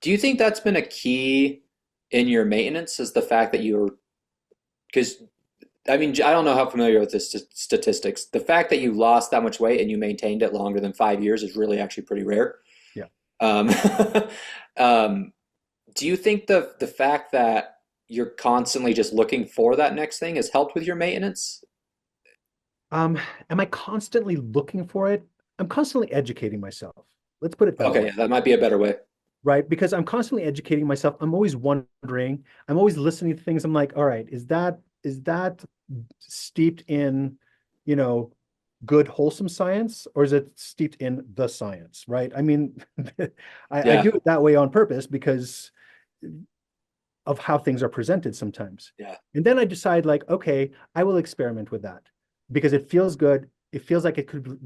Do you think that's been a key in your maintenance is the fact that you're because I mean I don't know how familiar with this statistics. The fact that you lost that much weight and you maintained it longer than 5 years is really actually pretty rare. Yeah. Um, um, do you think the fact that you're constantly just looking for that next thing has helped with your maintenance? Um, am I constantly looking for it? I'm constantly educating myself. Let's put it that Okay, way. yeah, that might be a better way. Right? Because I'm constantly educating myself. I'm always wondering. I'm always listening to things. I'm like, all right, is that steeped in, you know, good wholesome science, or is it steeped in the science? Right? I mean, I Yeah, do it that way on purpose because of how things are presented sometimes. yeah, And then I decide, like, okay, I will experiment with that because it feels good. It feels like it could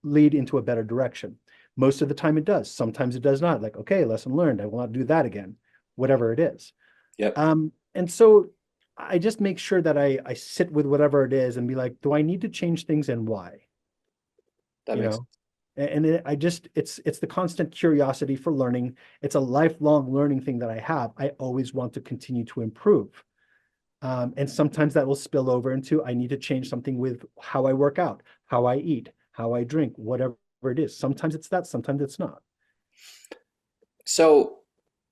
lead into a better direction. Most of the time it does. Sometimes it does not. Like, okay, lesson learned. I will not do that again, whatever it is. yep. And so I just make sure that I sit with whatever it is and be like, do I need to change things and why? That You makes know, and it's the constant curiosity for learning. It's a lifelong learning thing that I have. I always want to continue to improve. And sometimes that will spill over into I need to change something with how I work out, how I eat, how I drink, whatever it is. Sometimes it's that, sometimes it's not. so.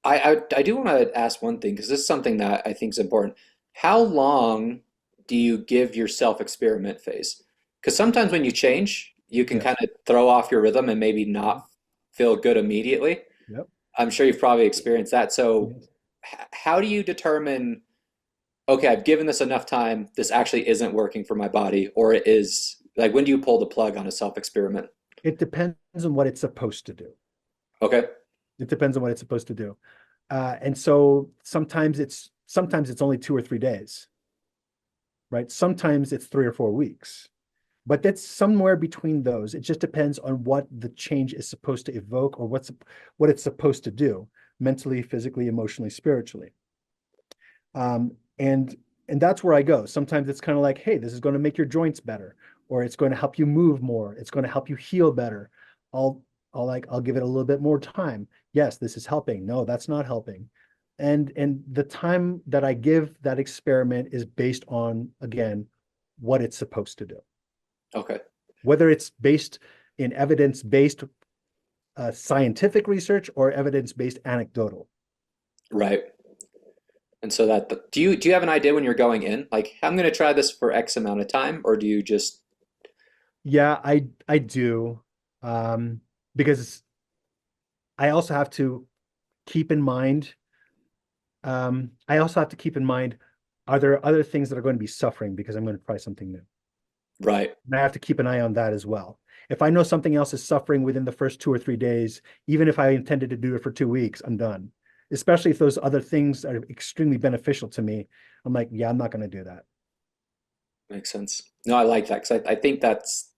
I do want to ask one thing because this is something that I think is important. How long do you give your self-experiment phase? Because sometimes when you change, you can kind Yes. of throw off your rhythm and maybe Mhm. not feel good immediately. Yep. I'm sure you've probably experienced that. So, Yes. how do you determine, okay, I've given this enough time, this actually isn't working for my body, or it is, like, when do you pull the plug on a self-experiment? It depends on what it's supposed to do. Okay. It depends on what it's supposed to do. And so sometimes it's only 2 or 3 days, right? Sometimes it's 3 or 4 weeks, but that's somewhere between those. It just depends on what the change is supposed to evoke or what it's supposed to do mentally, physically, emotionally, spiritually. And that's where I go. Sometimes it's kind of like, hey, this is going to make your joints better, or it's going to help you move more. It's going to help you heal better. I'll I'll give it a little bit more time. Yes, this is helping. No, that's not helping. And the time that I give that experiment is based on, again, what it's supposed to do. Okay. Whether it's based in evidence-based scientific research or evidence-based anecdotal. Right. And so that do you have an idea when you're going in? Like, I'm going to try this for X amount of time, or do you just Yeah, I do. Um, because I also have to keep in mind, I also have to keep in mind, are there other things that are going to be suffering because I'm going to try something new? right? And I have to keep an eye on that as well. If I know something else is suffering within the first 2 or 3 days, even if I intended to do it for 2 weeks, I'm done. Especially if those other things are extremely beneficial to me. I'm like, yeah, I'm not going to do that. Makes sense. No, I like that because I think that's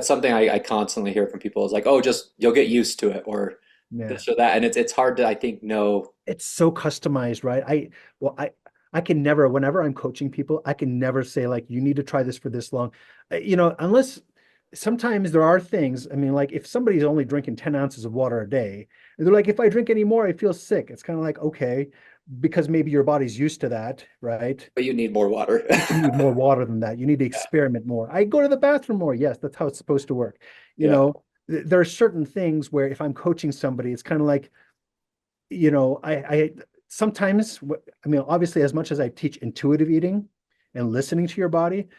something I constantly hear from people is like, oh, just you'll get used to it or Yeah. this or that. And it's hard to, I think, know. It's so customized, right? Well, I can never, whenever I'm coaching people, I can never say like, you need to try this for this long. Unless sometimes there are things, I mean, like if somebody's only drinking 10 ounces of water a day, and they're like, if I drink any more, I feel sick. It's kind of like, okay, because maybe your body's used to that, right? But you need more water. But you need more water than that. You need to Yeah. experiment more. I go to the bathroom more. Yes, that's how it's supposed to work. Yeah. There are certain things where if I'm coaching somebody, it's kind of like, I sometimes, I mean, obviously, as much as I teach intuitive eating and listening to your body,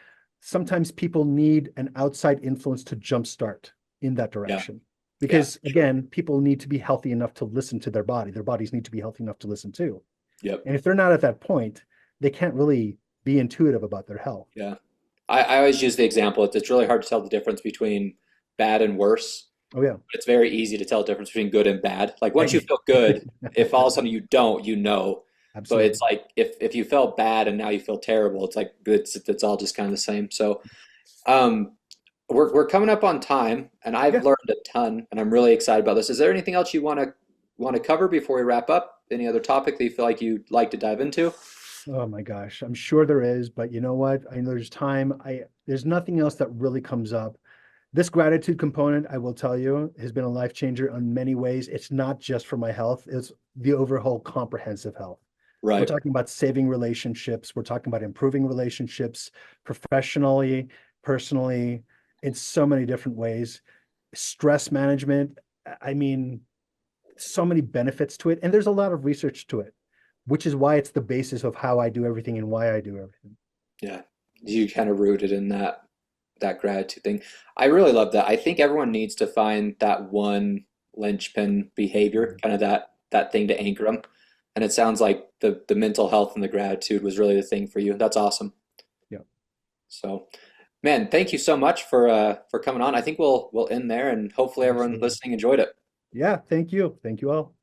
sometimes people need an outside influence to jumpstart in that Yeah. direction. Yeah. Because Sure. again, people need to be healthy enough to listen to their body. Their bodies need to be healthy enough to listen too. Yep. And if they're not at that point, they can't really be intuitive about their health. Yeah. I always use the example. It's really hard to tell the difference between bad and worse. Oh yeah. It's very easy to tell the difference between good and bad. Like once you Hey. feel good, if all of a sudden you don't, you know. But it's Absolutely. like if you felt bad and now you feel terrible, it's like it's all just kind of the same. So um we're coming up on time and I've Yeah. learned a ton and I'm really excited about this. Is there anything else you want to cover before we wrap up? Any other topic that you feel like you'd like to dive into? Oh my gosh, I'm sure there is, but you know what? I know there's time. There's nothing else that really comes up. This gratitude component, I will tell you, has been a life changer in many ways. It's not just for my health, it's the overall comprehensive health. We're Right. talking about saving relationships, we're talking about improving relationships professionally, personally, in so many different ways. Stress management, I mean, so many benefits to it, and there's a lot of research to it, which is why it's the basis of how I do everything and why I do everything. Yeah. You kind of rooted in that gratitude thing. I really love that. I think everyone needs to find that one linchpin behavior, kind of that thing to anchor them. And it sounds like the mental health and the gratitude was really the thing for you. That's awesome. Yeah. So, man, thank you so much for coming on. I think we'll end there, and hopefully everyone Absolutely. listening enjoyed it. Yeah, thank you. Thank you all.